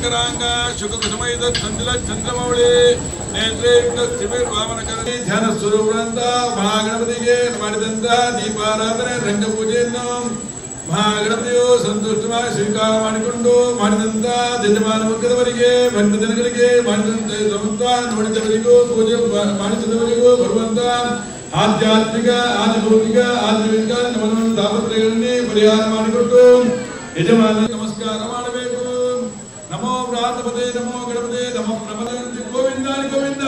ಶಂಕರಾಂಗ ಶುಕಕುಸುಮೈದ ಚಂದಿಲ ಚಂದ್ರಮೌಳಿ ನೇತ್ರೆ ಸ್ಥಿಮಿರ್ ವಾಮನಕರದಿ ಧ್ಯಾನ ಸ್ವರೂಪದಿಂದ ಮಹಾಗಣಪತಿಗೆ ಮಾಡಿದಂತ ದೀಪಾರಾಧನೆ ರಂಗಪೂಜೆಯನ್ನು ಮಹಾಗಣಪತಿಯು ಸಂತುಷ್ಟವಾಗಿ ಸ್ವೀಕಾರ ಮಾಡಿದಂತ ಯಜಮಾನ ವರ್ಗದವರಿಗೆ ಭಕ್ತ ಜನಗಳಿಗೆ ಮಾಡಿದಂತ ಸಮಸ್ತ ನೋಡಿದವರಿಗೂ ಪೂಜೆ ಮಾಡಿಸಿದವರಿಗೂ ಬರುವಂತ ಆಧ್ಯಾತ್ಮಿಕ ಆದಿಭೌತಿಕ ಆಧ್ಯಾತ್ಮಿಕ ನಮನ ತಾಪತ್ರಯಗಳನ್ನೇ ಪರಿಹಾರ ಮಾಡಿಕೊಟ್ಟು ಯಜಮಾನ ನಮಸ್ಕಾರ ಮಾಡಬೇಕು. ನಮೋ ಪ್ರಾತಪದೇ ನಮೋ ಗಣಪತೆ ನಮೋ ಪ್ರಮದ ಗೋವಿಂದ ಗೋವಿಂದ.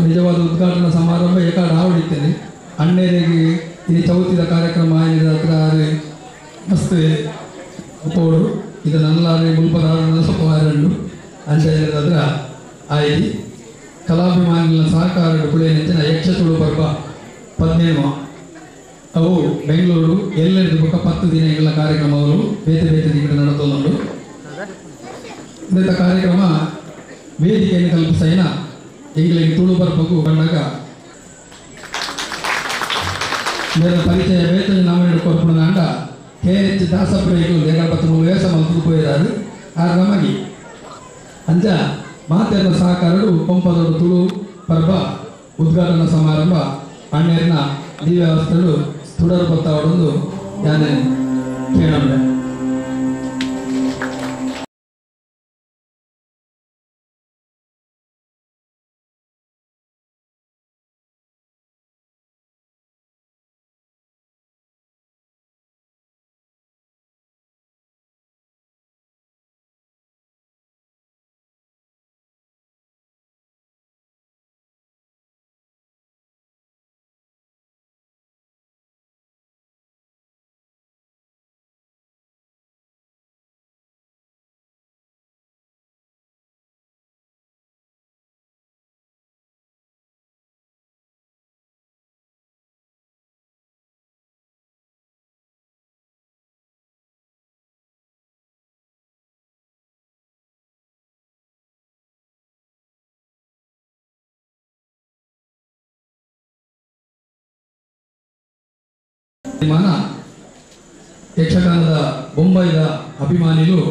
ನಿಜವಾದ ಉದ್ಘಾಟನಾ ಸಮಾರಂಭ ಏಕಾಡ ಆವಡಿದ್ದೇನೆ ಅಣ್ಣೇರಿಗೆ ಇದು ಚೌತಿದ ಕಾರ್ಯಕ್ರಮ ಆಯ್ದ ಹತ್ರ ಮಸ್ತ್ ಉಪೋಡು ಇದು ನಲ್ಲಾರೆ ಮುಲ್ಪದಾರ ಸೊಪ್ಪು ಅಂಚೆದ್ರ ಆಯ್ತು ಕಲಾಭಿಮಾನಿಗಳ ಸಹಕಾರ ಕುಳಿಯಂಚಿನ ಯಕ್ಷ ತುಳು ಪರ್ವ 17 ಅವು ಬೆಂಗಳೂರು ಎಲ್ಲೆರಡು ಬುಕ್ಕ 10 ದಿನಗಳ ಕಾರ್ಯಕ್ರಮಗಳು ಬೇತೆ ಬೇತೆ ದಿನ ನಡೆದುಕೊಂಡು ಇಂಥ ಕಾರ್ಯಕ್ರಮ ವೇದಿಕೆಯನ್ನು ಕಲ್ಪಿಸೈನ ಎಂಗ್ಲಿಗೆ ತುಳು ಬರ್ಬೇಕು ಬಂದಾಗ ಬೇರೆ ಪರಿಚಯ ಬೇತನ ನಾಮಿನೇಟ್ ಕೊರ್ಪುಣದಾಂಡ KH ದಾಸಪ್ರಿಯಗಳು 23 ವಯಸ್ಸು ಮಲ್ತು ಹೋಯಿದ್ದಾರೆ ಆ ನಮಗೆ ಅಂಚ ಮಾತೆಲ್ಲ ಸಹಕಾರರು ಕೊಂಪದವರು ತುಳು ಪರ್ವ ಉದ್ಘಾಟನಾ ಸಮಾರಂಭ ಅಣ್ಣೇರಿನ ದಿವ್ಯವಸ್ಥೆಗಳು ತುಡರು ಬತ್ತಾವಡೊಂದು ಯಾನೇ ಕೇಳೋಣ ಯಕ್ಷಗಾನದ ಬೊಂಬೈದ ಅಭಿಮಾನಿಗಳು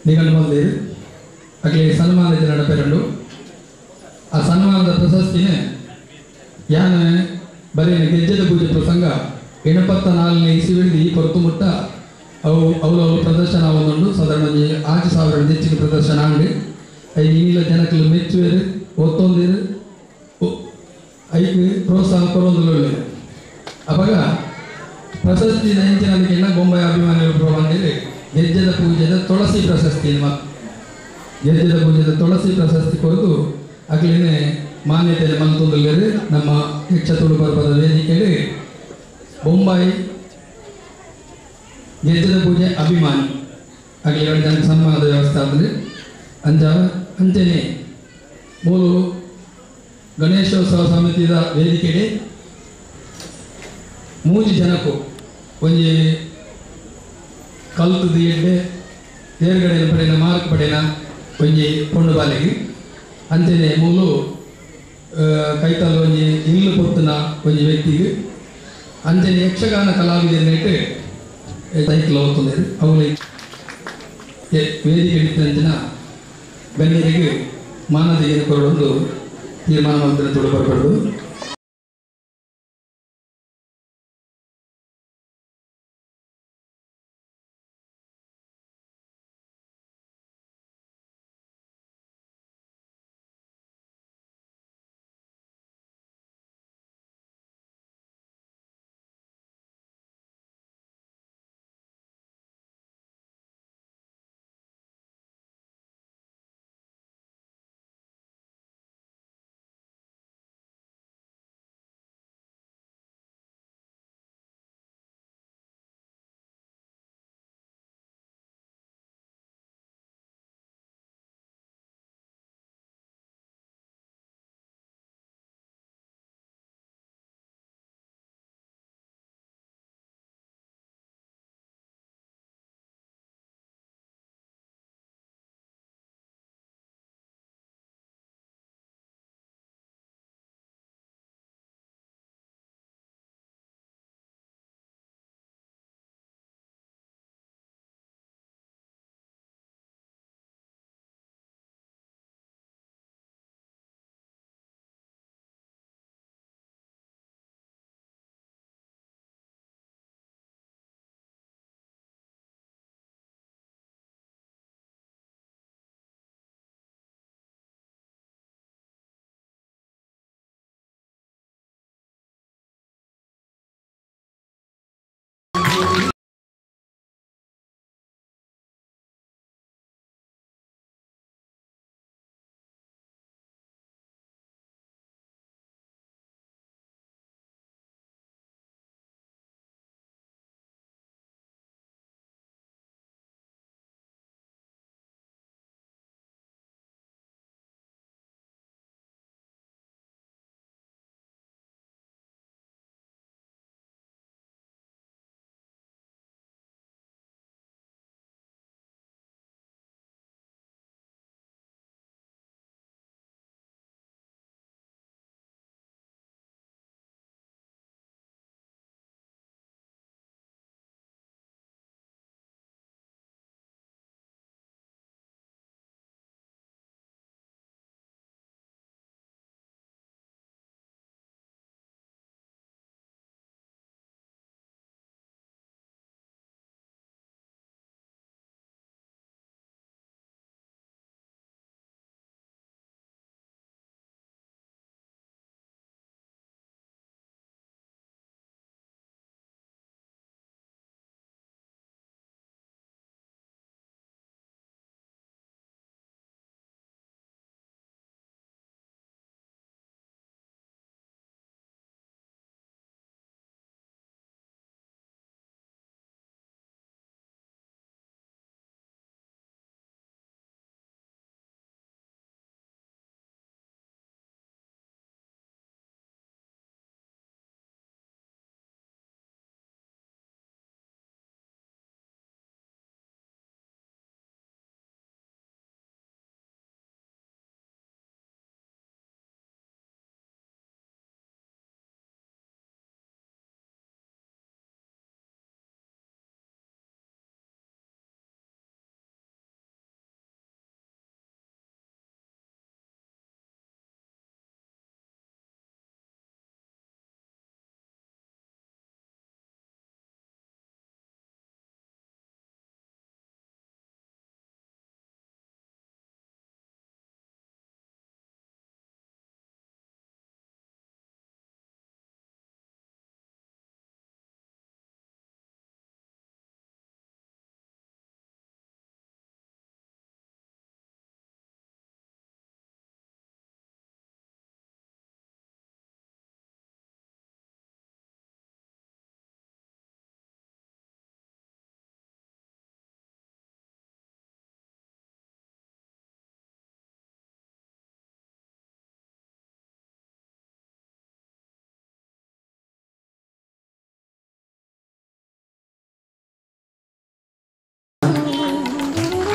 ನಿಗಂಡು ಬಂದಿರು ಅಗಲಿ ಸನ್ಮಾನದ ನಡಪೆರಡು ಆ ಸನ್ಮಾನದ ಪ್ರಶಸ್ತಿನೇ ಯಾನ ಬರೀ ಗೆಜ್ಜೆದ ಪೂಜೆ ಪ್ರಸಂಗ 84ನೇ ಇಸವಿಯಲ್ಲಿ ಕೊರತುಮುಟ್ಟ ಅವು ಪ್ರದರ್ಶನ ಒಂದುಂಡು ಸಾಧಾರಣ 6,000 ಹೆಚ್ಚಿನ ಪ್ರದರ್ಶನ ಅಂಗಡಿ ಈಗಿನ ಜನಕ್ಕೆ ಮೆಚ್ಚುವೇರು ಒತ್ತೊಂದಿರು ಐದು ಪ್ರೋತ್ಸಾಹ ಕೊರೊಂದು ಅವಾಗ ಪ್ರಶಸ್ತಿ ನೆಂಚಿನ ಬೊಂಬೈ ಅಭಿಮಾನಿಗಳು ಬಂದಿರಿ ಗೆಜ್ಜೆದ ಪೂಜೆದ ತುಳಸಿ ಪ್ರಶಸ್ತಿ ಗೆಜ್ಜೆದ ಪೂಜೆದ ತುಳಸಿ ಪ್ರಶಸ್ತಿ ಕೊರತು ಅಗಲಿನೇ ಮಾನ್ಯತೆಯನ್ನು ಮಂತೊಂದುಲ್ಲೇರು ನಮ್ಮ ಯಕ್ಷ ತುಳು ಪರ್ವದ ವೇದಿಕೆಯಲ್ಲಿ ಬೊಂಬೈ ಗೆಜ್ಜೆದ ಪೂಜೆ ಅಭಿಮಾನಿ ಆಗಲಿ 2 ಜನ ಸನ್ಮಾನದ ವ್ಯವಸ್ಥೆ ಆದರೆ ಅಂಚನೆ ಮೂರು ಗಣೇಶೋತ್ಸವ ಸಮಿತಿಯ ವೇದಿಕೆಗೆ 3 ಜನಕ್ಕೂ ಒಂಜಿ ಕಲ್ತದ ಎಡ್ಡೆ ತೇರ್ಗಡೆನ ಪಡೆನ ಮಾರ್ಕ್ ಪಡೆನ ಒಂಜಿ ಪೊಂಡು ಬಾಲೆಗೆ ಅಂಚನೆ ಮೂಲು ಕೈತಲ್ ಒಂಜಿ ಇಲ್ಲು ಪೊತ್ತುನ ಒಂಜಿ ವ್ಯಕ್ತಿಗೆ ಅಂಚನೆ ಯಕ್ಷಗಾನ ಕಲಾವಿದರಿಟ್ಟು ಸೈಕಲ್ ಹೋಗ್ತದೆ ಅವಳಿಗೆ ವೇದಿಕೆ ಹಿಡಿತಂಚಿನ ಬೆನ್ನರಿಗೆ ಮಾನದಿಗೆ ಕೊರಡೊಂದು ತೀರ್ಮಾನ ಮಾಡಿದ್ರೆ ತುಳು ಬರಬಾರ್ದು.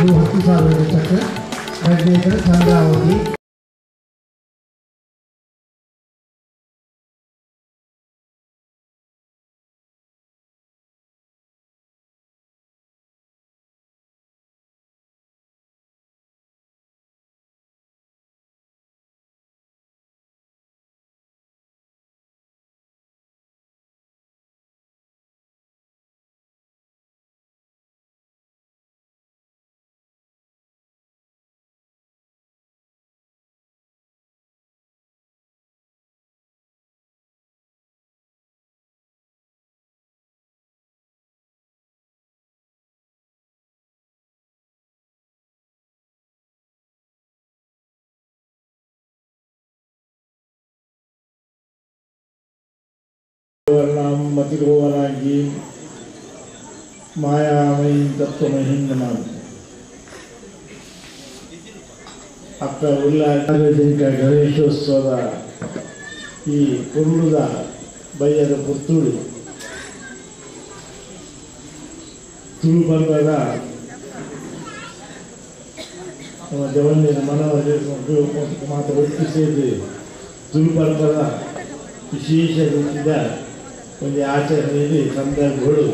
10,000 ಚಕ್ರ ಗಡ್ಡೇಕರ ಚಂದ್ರಾವತಿ मतिरोवरागी मायामयी तत्वमयी नमः अक्क उल्लासार्वजनिक गणेशोत्सवದ ಈ ಕುರುಳುದ ಬಯ್ಯದ ಪುತ್ತೂರು ತುಳು ಬರ್ಗದ ನಮ್ಮ ದೇವಣ್ಣಿನ ಮನವಲ್ಲಿ ಮಾತು ಒಟ್ಟು ಸೇರಿ ತುಳು ಬರ್ಗದ ವಿಶೇಷ ರೀತಿಯ ಒಂದು ಆಚರಣೆಯಲ್ಲಿ ಸಂದರ್ಭಗಳು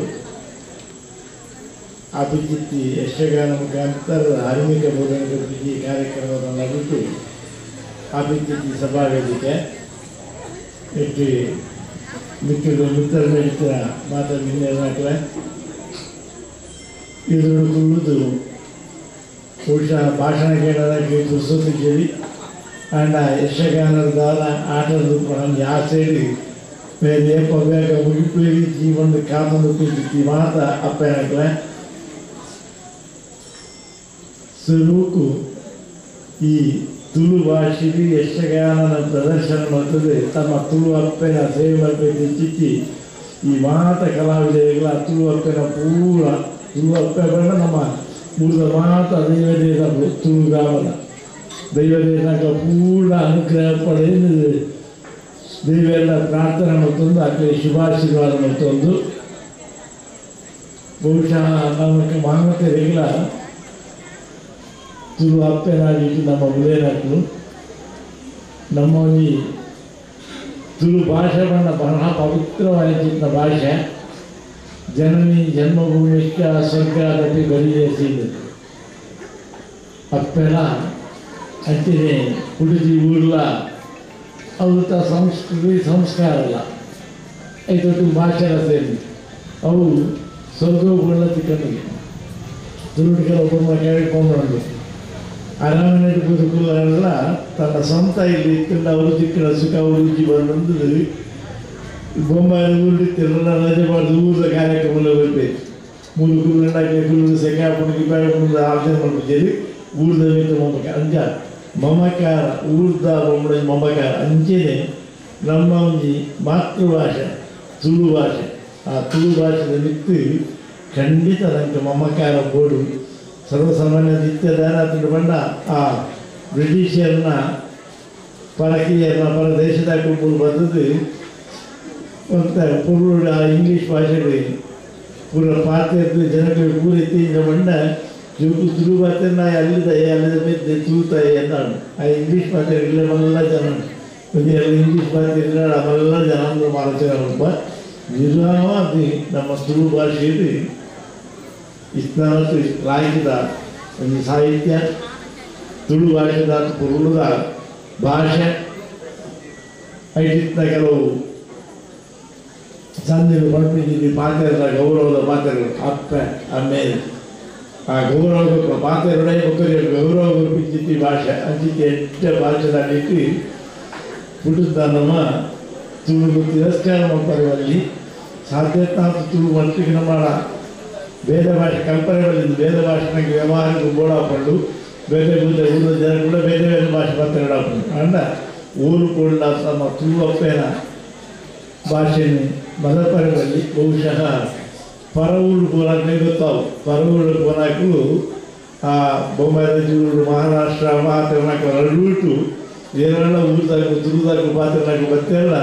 ಅಭಿಜಿತ್ತಿ ಯಕ್ಷಗಾನ ಮುಖಾಂತರ ಧಾರ್ಮಿಕ ಬೋಧನೆ ಈ ಕಾರ್ಯಕ್ರಮವನ್ನು ನಡೆದು ಅಭಿಜಿತ್ತಿ ಸಭಾ ವೇದಿಕೆ ಇಟ್ಟು ಮಿಕ್ಕಿದ ಮಿತ್ರರ ಇತರ ಮಾತಾಡಿದ್ರೆ ಇದು ಬಹುಶಃ ಭಾಷಣ ಕೇಳೋದಕ್ಕೆ ಪುಸ್ತಕ ಕೇಳಿ ಅಂಡ ಯಕ್ಷಗಾನದ ಆಟದ ರೂಪಗಳನ್ನು ಆ ಸೈಡಿ ಮೇಲೆ ಪವ್ಯಾಗ ಮುಗಿಪೇರಿ ಜೀವನದ ಕಾಮಂದು ಮಾತ ಅಪ್ಪನಾಗಲ ಸ್ವರೂಪು ಈ ತುಳು ಭಾಷೆಗೆ ಯಕ್ಷಗಾನನ ಪ್ರದರ್ಶನ ಮಾಡ್ತದೆ ತಮ್ಮ ತುಳು ಅಪ್ಪನ ಸೇವೆ ಮಾಡಬೇಕು ಚಿಕ್ಕಿ ಈ ಮಾತ ಕಲಾವಿದರಿಗಳ ತುಳು ಅಪ್ಪನ ಪೂರ ತುಳು ಅಪ್ಪ ಬಣ್ಣ ನಮ್ಮ ಮೂಲ ಮಾತ ದೈವದೇನ ತುಳು ಗ್ರಾಮದ ದೈವದೇನಾಗ ಪೂರ್ಣ ಅನುಗ್ರಹ ಪಡೆದು ದೇವೆಲ್ಲ ಪ್ರಾರ್ಥನೆ ಮತ್ತೊಂದು ಆಕೆ ಶುಭಾಶೀರ್ವಾದ ಮತ್ತೊಂದು ಬಹುಶಃ ನಮಗೆ ಮಾನವತೆಗಳ ತುಳು ಅಪ್ಪನಾಗಿ ನಮ್ಮ ಮುಲೇನಕ್ಕೂ ನಮ್ಮ ಈ ತುಳು ಭಾಷೆ ಬಣ್ಣ ಬಹಳ ಪವಿತ್ರವಾಗಿದ್ದ ಭಾಷೆ ಜನನಿ ಜನ್ಮಭೂಮಿಷ್ಟ ಸ್ವರ್ಗದಲ್ಲಿ ಬಲಿಯಸಿದ್ದು ಅಪ್ಪನ ಅಂತಿನೇ ಹುಡುಗಿ ಊರ್ಲ ಅವೃತ ಸಂಸ್ಕೃತಿ ಸಂಸ್ಕಾರ ಅಲ್ಲ ಐದೊಟ್ಟು ಭಾಷೆ ಸೇರಿ ಅವು ಸ್ವರ್ಗಗಳ ತಿಕ್ಕನಿಗೆ ತುಳುಟಿಗೆ ಒಬ್ಬೊಬ್ಬ ಕೇಳಿಕೊಂಡು ಅರಮನೆ ಬದುಕುಗಳೆಲ್ಲ ತನ್ನ ಸ್ವಂತ ಇಲ್ಲಿ ಇತ್ತಿಂದ ಅವರು ದಿಕ್ಕಿನ ಸುಖ ಉರುಚಿ ಬಂದು ಬೊಂಬಾಯಿ ಊರಿತ್ತಿರಲ್ಲ ರಜೆ ಮಾಡಿದ ಊರದ ಕಾರ್ಯಕ್ರಮ ಬರಬೇಕು ಮೂರು ಕುರುಡು ಸೆಕಾಪುಣಿಗೆ ಬೇಡ ಆರ್ಜನೆ ಮಾಡ್ಬಿಟ್ಟಿದ್ದೀರಿ ಊರ್ದ ಮಿತ್ರ ಅಂಜ ಮಮಕಾರ ಊರ್ದ ಬೊಂಬಳ ಮಮಕಾರ ಅಂಚೆನೆ ನಮ್ಮ ಒಂಜಿ ಮಾತೃಭಾಷೆ ತುಳು ಭಾಷೆ ಆ ತುಳು ಭಾಷೆದ ಮಿತ್ತು ಖಂಡಿತ ನನಗೆ ಮಮಕಾರ ಬೋಡು ಸರ್ವಸಾಮಾನ್ಯ ನಿತ್ಯದಾನ ತಿಂದು ಬಂದ ಆ ಬ್ರಿಟಿಷರ್ನ ಪರಕೀಯರನ್ನ ಪರ ದೇಶದಾಗ ಕುಂಪು ಬಂದದ್ದು ಅಂತ ಪೂರ್ವ ಇಂಗ್ಲೀಷ್ ಭಾಷೆಗಳು ಪೂರ ಪಾತ್ರೆ ಜನಗಳಿಗೆ ಪೂರೈತಿಯಿಂದ ಬಂದ ಜೋಕು ತುಳು ಭಾಷೆನ ಅಲ್ಲಿದ ಮೇಲೆ ತೂತಾಯಿ എന്നാണ് ಆ ಇಂಗ್ಲೀಷ್ ಭಾಷೆ ಇಲ್ಲವೆಲ್ಲ ಜನ ಇಂಗ್ಲೀಷ್ ಭಾಷೆ ಇಲ್ಲ ಅವೆಲ್ಲ ಜನ ಮಾತಾಡೋಣ ನಿಜವಾಗಿ ನಮ್ಮ ತುಳು ಭಾಷೆಯಲ್ಲಿ ಇಸ್ಲಾಮತ್ತು ರಾಯಿದ ಒಂದು ಸಾಹಿತ್ಯ ತುಳು ಭಾಷೆದ ಪುರುಳುದ ಭಾಷೆ ಐತಿನ ಕೆಲವು ಸಂಧಿಗಳು ಪಡ್ಪಿದ್ದೀವಿ ಪಾತ್ರೆಗಳ ಗೌರವದ ಪಾತ್ರೆಗಳು ಅಪ್ಪ ಆಮೇಲೆ ಆ ಗೌರವ ಪಾತ್ರೆಗಳೇ ಒಬ್ಬರಿಗೆ ಗೌರವ ಗುರುಪಿದ್ದಿತ್ತು ಭಾಷೆ ಅಂಚಿಕೆ ಎಷ್ಟ ಭಾಷೆದಾಗಿಟ್ಟು ಹುಡುದ ನಮ್ಮ ತುಳು ತಿರಸ್ಕಾರ ಮಾಡ್ತಾರೆ ಅಲ್ಲಿ ಸಾಧ್ಯತಾ ತುಳು ಮಟ್ಟಿಗೆ ನಮ್ಮ ಬೇರೆ ಭಾಷೆ ಕಲ್ಪನೆ ಬಂದಿದ್ದು ಬೇರೆ ಭಾಷೆನಾಗೆ ವ್ಯವಹಾರಕ್ಕೆ ಬೋಡಾಕೊಂಡು ಬೇರೆ ಬೇರೆ ಊರ ಜನ ಕೂಡ ಬೇರೆ ಬೇರೆ ಭಾಷೆ ಮಾತಾಡಾಕೊಂಡು ಅಣ್ಣ ಊರು ಕೂಡ ನಮ್ಮ ತುಳು ಅಪ್ಪೇನ ಭಾಷೆನೇ ಮದಪರದಲ್ಲಿ ಬಹುಶಃ ಪರವೂರು ಪೂರಕ್ಕೆ ಗೊತ್ತಾವು ಪರವೂರು ಪೂರಕ್ಕೂ ಆ ಬೊಂಬಾಯಿ ಜೂರು ಮಹಾರಾಷ್ಟ್ರ ಮಾತನಾಕ ರೂಟು ಏನೆಲ್ಲ ಊರ್ದಾಗ ತುಳುದಾಗ ಮಾತನಾಕ ಬತ್ತೆಲ್ಲ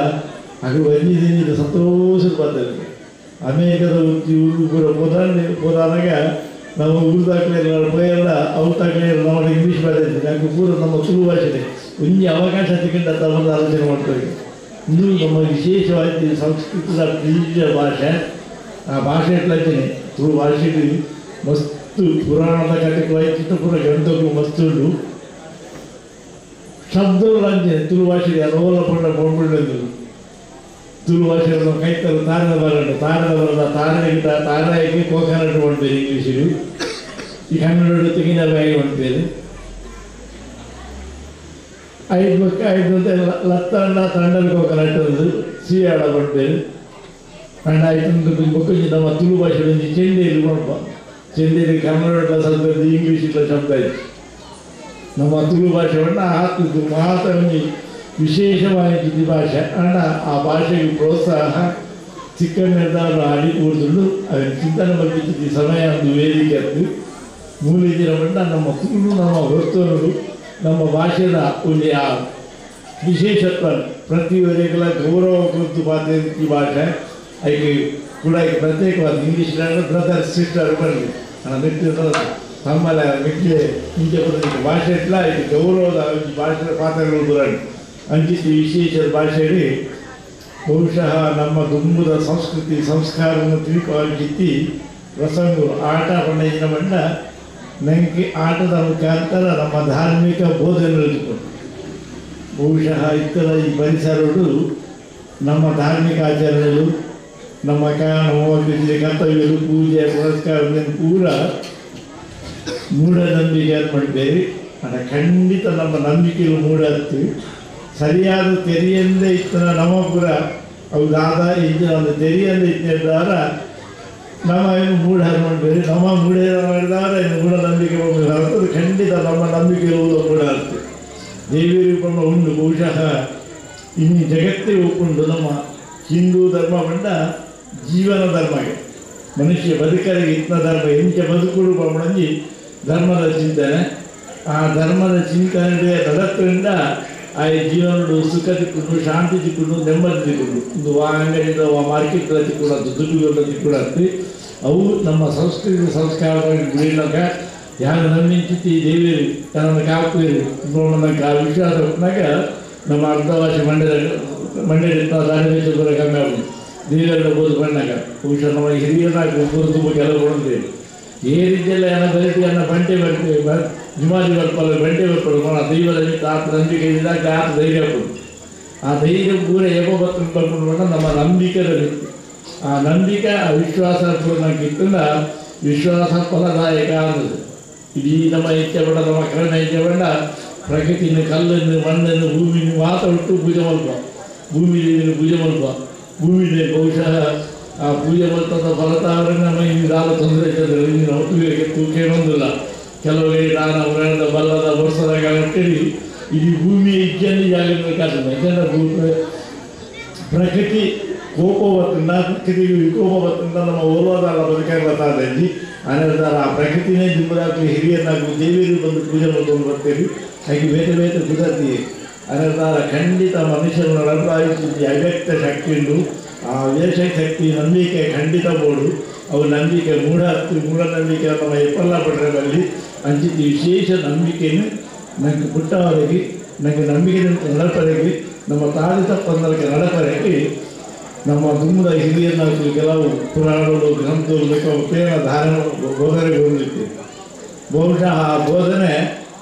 ಅದು ಬಂದಿದ್ದೀನಿ ಸಂತೋಷದ ಬರ್ತದೆ ಅನೇಕದ ಊರು ಪೂರ ಪುರಾಣಗೆ ನಮ್ಮ ಊರ್ದಾಗಲೇ ಪೋಯೆಲ್ಲ ಅವ್ತಾಗಲೇ ನಮ್ಮ ಇಂಗ್ಲೀಷ್ ಮಾತಾಡ್ತೀವಿ ಯಾಕೆ ಪೂರ ನಮ್ಮ ತುಳು ಭಾಷೆ ಒಂಜಿ ಅವಕಾಶ ಸಿಕ್ಕಿಂದ ಒಂದು ಆಲೋಚನೆ ಮಾಡ್ತೇವೆ. ಇದು ನಮ್ಮ ವಿಶೇಷವಾಗಿ ಸಂಸ್ಕೃತದ ಪ್ರೀತಿಯ ಭಾಷೆ. ಆ ಭಾಷೆ ಎಟ್ಲಂಚನೆ ತುಳು ಭಾಷೆಗೆ ಮಸ್ತು ಪುರಾಣದ ಕಥೆಗಳು ಚಿತ್ರಪುರ ಗ್ರಂಥಗಳು ಮಸ್ತು ಉಂಟು. ಶಬ್ದಗಳು ಅಂಚನೆ ತುಳು ಭಾಷೆಗೆ ಅನುಕೂಲ ಪಡ ಕೊಂಡ್ಬಿಡೋದು. ತುಳು ಭಾಷೆಯನ್ನು ಕೈತಲು ತಾರದ ಬರಡು ತಾರದ ಬರದ ತಾರಗಿಂತ ತಾರಾಯಿಗೆ ಕೋಕನಟ್ ಮಾಡ್ತೇವೆ ಇಂಗ್ಲೀಷಿಗೆ. ಈ ಕನ್ನಡ ತೆಗಿನ ಬ್ಯಾಗಿ ಮಾಡ್ತೇವೆ. ಐದು ಅಂತ ಲತ್ತಂಡ ತಂಡದ ಕೋಕನಟ್ ಒಂದು ಸಿಯಾಡ ಮಾಡ್ತೇವೆ. ಅಂಡ್ ಆಯ್ತು ಬೊಕ್ಕಿ ನಮ್ಮ ತುಳು ಭಾಷೆ ಚೆಂಡೇಲಿ ನೋಡ್ಪ ಚೆಂಡೇಲಿ ಕನ್ನಡ ಸ್ವಲ್ಪ ಇಂಗ್ಲೀಷಿನ ಶಬ್ದ ಇದೆ. ನಮ್ಮ ತುಳು ಭಾಷೆಯನ್ನು ಹಾಕಿದ್ದು ಮಾತ್ರ ಒಂದು ವಿಶೇಷವಾಗಿದ್ದ ಭಾಷೆ. ಅಂಡ ಆ ಭಾಷೆಗೆ ಪ್ರೋತ್ಸಾಹ ಚಿಕ್ಕಂದಿರ್ದಾರು ಆಡಿ ಕೂರ್ದುಂಡು ಅದನ್ನು ಚಿಂತನೆ ಬರ್ತಿದ್ದ ಸಮಯ ಒಂದು ವೇದಿಕೆ ಅದು ಮೂಲಿದಿನ ಬಂಡ ನಮ್ಮ ತುಳು ನಮ್ಮ ವರ್ತುಗಳು ನಮ್ಮ ಭಾಷೆಯ ಒಂದು ಆ ವಿಶೇಷತ್ವ ಪ್ರತಿಯೊಂದಕ್ಕೆಲ್ಲ ಗೌರವ ಕುರಿತು ಮಾತಾಡಿ ಭಾಷೆ ಅದಕ್ಕೆ ಕೂಡ ಪ್ರತ್ಯೇಕವಾದ ಇಂಗ್ಲೀಷ್ನಲ್ಲಿ ಬ್ರದರ್ ಸಿಸ್ಟರ್ ಬರಲಿ ಮಿತ್ರ ತಮ್ಮಲ್ಲ ಮಿಕ್ಕೆ ಇಂಚೆ ಭಾಷೆ ಇಲ್ಲ ಇದು ಗೌರವದ ಭಾಷೆ ಪಾತ್ರಗಳು ಬರಲಿ ಅಂಚಿತ್ತು ವಿಶೇಷ ಭಾಷೆಯಲ್ಲಿ ಬಹುಶಃ ನಮ್ಮ ದುಂಬುದ ಸಂಸ್ಕೃತಿ ಸಂಸ್ಕಾರವನ್ನು ತಿಳ್ಕೊಳ್ಳಿ ಪ್ರಸಂಗಗಳು ಆಟ ಪಂಡಿನ ಬಣ್ಣ ನನಗೆ ಆಟದ ಮುಖಾಂತರ ನಮ್ಮ ಧಾರ್ಮಿಕ ಬೋಧನೆಗಳು ಬಹುಶಃ ಇತರ ಈ ಪರಿಸರಗಳು ನಮ್ಮ ಧಾರ್ಮಿಕ ಆಚರಣೆಗಳು ನಮ್ಮ ಕರ್ತವ್ಯಗಳು ಪೂಜೆ ಪುರಸ್ಕಾರಗಳನ್ನು ಪೂರ ಮೂಢನಂಬಿಕೆ ಮಾಡಿದ್ದೇವೆ. ಅದು ಖಂಡಿತ ನಮ್ಮ ನಂಬಿಕೆಗಳು ಮೂಢತ್ತು ಸರಿಯಾದ ತೆರೆಯಂದೇ ಇತ್ತನ ನಮ್ಮ ಪುರ ಹೌದಾದ ಇದು ಒಂದು ತೆರೆಯಂದೇ ಇದ್ದಾರ ನಮ್ಮ ಏನು ಮೂಢ ಮಾಡಬೇಡಿ ನಮ್ಮ ಮೂಢ ಮಾಡಿದಾರ ಇನ್ನು ಮೂಢನಂಬಿಕೆ ಬರ್ತದೆ. ಖಂಡಿತ ನಮ್ಮ ನಂಬಿಕೆ ಇರುವುದು ಕೂಡ ಆಗ್ತದೆ. ದೇವಿ ರೂಪವನ್ನು ಉಂಟು ಬಹುಶಃ ಇನ್ನು ಜಗತ್ತೇ ಒಪ್ಪುಂಡು. ನಮ್ಮ ಹಿಂದೂ ಧರ್ಮ ಬಂಡ ಜೀವನ ಧರ್ಮಗೆ ಮನುಷ್ಯ ಬದುಕರಿಗೆ ಇತ್ತ ಧರ್ಮ ಎಂಚ ಬದುಕುಡು ಬಂದು ಧರ್ಮದ ಚಿಂತನೆ. ಆ ಧರ್ಮದ ಚಿಂತನೆ ತದತ್ರಿಂದ ಆ ಜೀವನಡು ಸುಖ ತಿಕ್ಕೊಂಡು ಶಾಂತಿ ತಿಕ್ಕೊಂಡು ನೆಮ್ಮದಿ ತಿಕ್ಕೊಂಡು ಒಂದು ಅಂಗಡಿಯಿಂದ ಮಾರ್ಕೆಟ್ ತಿಕ್ಕೊಡೋದು ದುಡ್ಡುಗಳ ತಿಕ್ಕೊಡತ್ತೆ. ಅವು ನಮ್ಮ ಸಂಸ್ಕೃತಿ ಸಂಸ್ಕಾರವಾಗಿ ಬೆಳೀಲಕ ಯಾರು ನಂಬಿಂಚಿತಿ ದೇವಿಯರು ತನ್ನ ಕಾಪುರು ನೋಡೋಣಕ್ಕೆ ಆ ವಿಶ್ವಾಸ ಕೊಟ್ಟಾಗ ನಮ್ಮ ಅರ್ಧವಾಸಿ ಮಂಡ್ಯದ ದಾರಿವೇಶ ಕೂಡ ಕಮ್ಮಿ ಆಗುದು ದೇವರ ಬೋದು ಬಣ್ಣಾಗ ಬಹುಶಃ ನಮ್ಮ ಹಿರಿಯರಾಗಿ ಒಬ್ಬರು ತುಂಬ ಕೆಲವು ಕೊಡ್ತೇವೆ. ಏ ರೀತಿಯಲ್ಲ ಏನೋ ಬರೀತಿ ಅನ್ನೋ ಬಂಟೆ ಬರ್ತೇವೆ ನಿಮಾದಿ ಬರ್ಪಲ್ಲ ಬಂಟೆ ಬರ್ಪಡು ನೋಡ ದೈವದ ಆತ ನಂಬಿಕೆ ಇದ್ದಾಗ ಆತ ಧೈರ್ಯ ಕೊಡು. ಆ ಧೈರ್ಯ ಪೂರ ಬರ್ಕೊಂಡು ಬರ್ಕೊಂಡು ನಮ್ಮ ನಂಬಿಕೆಯಲ್ಲಿ ಆ ನಂಬಿಕೆ ಆ ವಿಶ್ವಾಸ ಪೂರ್ಣಕ್ಕಿತ್ತಂದ ವಿಶ್ವಾಸ ಫಲದಾಯಕ ಅನ್ನೋದು. ಇಡೀ ನಮ್ಮ ಇಚ್ಛೆ ಬೇಡ ನಮ್ಮ ಕರ್ಣ ಇಚ್ಛೆ ಬೇಡ ಪ್ರಕೃತಿನ ಕಲ್ಲನ್ನು ಮಣ್ಣನ್ನು ಭೂಮಿನ ಮಾತ್ರ ಬಿಟ್ಟು ಪೂಜೆ ಮಲ್ಪ ಭೂಮಿಲಿ ಪೂಜೆ ಮಲ್ಪ ಭೂಮಿಲಿ ಬಹುಶಃ ಆ ಪೂಜೆ ಮಲ್ಪದ ಫಲತಾವರೆ ನಮ್ಮ ಇಂದಾಲ ತೊಂದರೆ ಇದ್ದರೆ ಒಟ್ಟಿಗೆ ತೂಕೇನೊಂದಿಲ್ಲ. ಕೆಲವರಿಗೆ ದಾನ ಉರಣದ ಬಲ್ಲದ ವರ್ಷದಾಗ ಅಂತೇಳಿ ಇಡೀ ಭೂಮಿಯ ಇಜ್ಜನ್ನು ಜಾಗಬೇಕಾಗ್ತದೆ. ಯಾಕೆಂದರೆ ಪ್ರಕೃತಿ ಕೋಪ ಬರ್ತಂಡ ಪ್ರಕೃತಿಗೆ ವಿಕೋಪ ಬರ್ತಂಡ ನಮ್ಮ ಓರ್ವಾದಲ್ಲ ಬದುಕಾಗಿ ಬರ್ತಾದೆ ಇಲ್ಲಿ ಅನಂತರ ಆ ಪ್ರಕೃತಿನೇ ದಿಂಬದಾಗಲಿ ಹಿರಿಯನ್ನಾಗಲಿ ದೇವಿಯರು ಬಂದು ಪೂಜೆ ಮಾಡ್ಕೊಂಡು ಬರ್ತೇವೆ. ಹಾಗೆ ಬೇರೆ ಬೇರೆ ಕುದರ್ತಿ ಅನಂತರ ಖಂಡಿತ ಮನುಷ್ಯರನ್ನು ನಡಪಾಯಿಸಿ ಅವ್ಯಕ್ತ ಶಕ್ತಿ ಉಂಟು. ಆ ವೇಷ ಶಕ್ತಿ ನಂಬಿಕೆ ಖಂಡಿತ ಬೋಡು ಅವು ನಂಬಿಕೆ ಮೂಢನಂಬಿಕೆ ನಮ್ಮ ಎಪ್ಪಲ್ಲ ಪಟ್ಟಣದಲ್ಲಿ ಅಂಚಿತಿ ವಿಶೇಷ ನಂಬಿಕೆಯನ್ನು ನನಗೆ ಪುಟ್ಟವರಿಗೆ ನನಗೆ ನಂಬಿಕೆ ನಡಪರೆಗೆ ನಮ್ಮ ತಾಳಿ ತಪ್ಪಂದಕ್ಕೆ ನಡಪರೆಗೆ ನಮ್ಮ ದುಮ್ಮದ ಹಿರಿಯನ್ನಾಗಲಿ ಕೆಲವು ಪುರಾಣಗಳು ಗ್ರಂಥಗಳು ಪ್ರೇಮ ಧಾರಣ ಬೋಧನೆಗೆ ಹೊಂದಿತ್ತು. ಬಹುಶಃ ಆ ಬೋಧನೆ